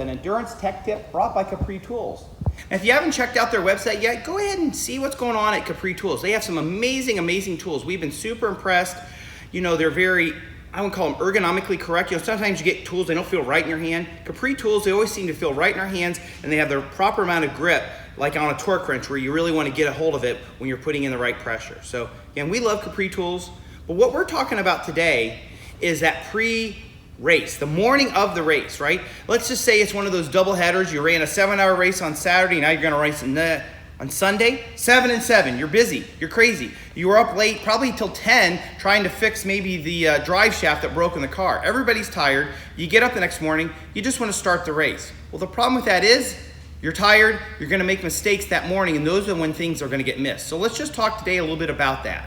an endurance tech tip brought by Capri Tools. And if you haven't checked out their website yet, go ahead and see what's going on at Capri Tools. They have some amazing tools. We've been super impressed. You know, they're very, I would call them ergonomically correct. You know, sometimes you get tools, they don't feel right in your hand. Capri Tools, they always seem to feel right in our hands, and they have the proper amount of grip, like on a torque wrench, where you really want to get a hold of it when you're putting in the right pressure. So again, we love Capri Tools, but what we're talking about today is that pre-race, the morning of the race, right? Let's just say it's one of those double headers. You ran a 7-hour race on Saturday, now you're gonna race on Sunday, 7 and 7, you're busy, you're crazy. You were up late, probably till 10, trying to fix maybe the drive shaft that broke in the car. Everybody's tired, you get up the next morning, you just wanna start the race. Well, the problem with that is, you're tired, you're gonna make mistakes that morning, and those are when things are gonna get missed. So let's just talk today a little bit about that.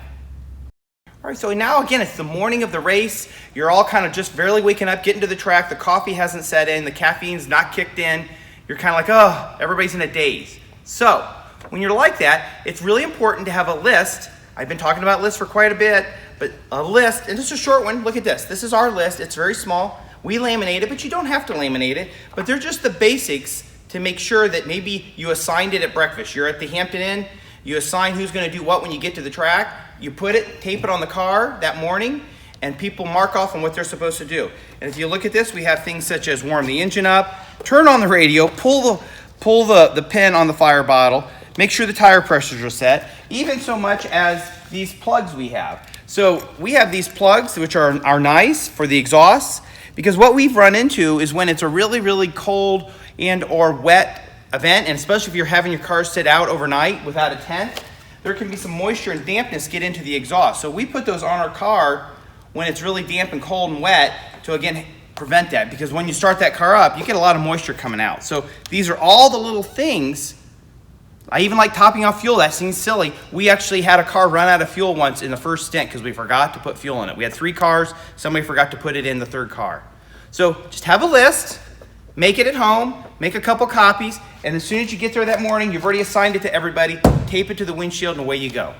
All right, so now again, it's the morning of the race. You're all kind of just barely waking up, getting to the track. The coffee hasn't set in, the caffeine's not kicked in. You're kind of like, oh, everybody's in a daze. So when you're like that, it's really important to have a list. I've been talking about lists for quite a bit, but a list, and just a short one. Look at this. This is our list. It's very small. We laminate it, but you don't have to laminate it. But they're just the basics to make sure that maybe you assigned it at breakfast. You're at the Hampton Inn, you assign who's gonna do what when you get to the track, you put it, tape it on the car that morning, and people mark off on what they're supposed to do. And if you look at this, we have things such as warm the engine up, turn on the radio, pull the pin on the fire bottle, make sure the tire pressures are set, even so much as these plugs we have. So we have these plugs, which are nice for the exhausts, because what we've run into is when it's a really cold and or wet event, and especially if you're having your car sit out overnight without a tent, there can be some moisture and dampness get into the exhaust. So we put those on our car when it's really damp and cold and wet to, again, prevent that, because when you start that car up, you get a lot of moisture coming out. So these are all the little things. I even like topping off fuel. That seems silly. We actually had a car run out of fuel once in the first stint because we forgot to put fuel in it. We had 3 cars, somebody forgot to put it in the 3rd car. So just have a list, make it at home, make a couple copies, and as soon as you get there that morning, you've already assigned it to everybody, tape it to the windshield, and away you go.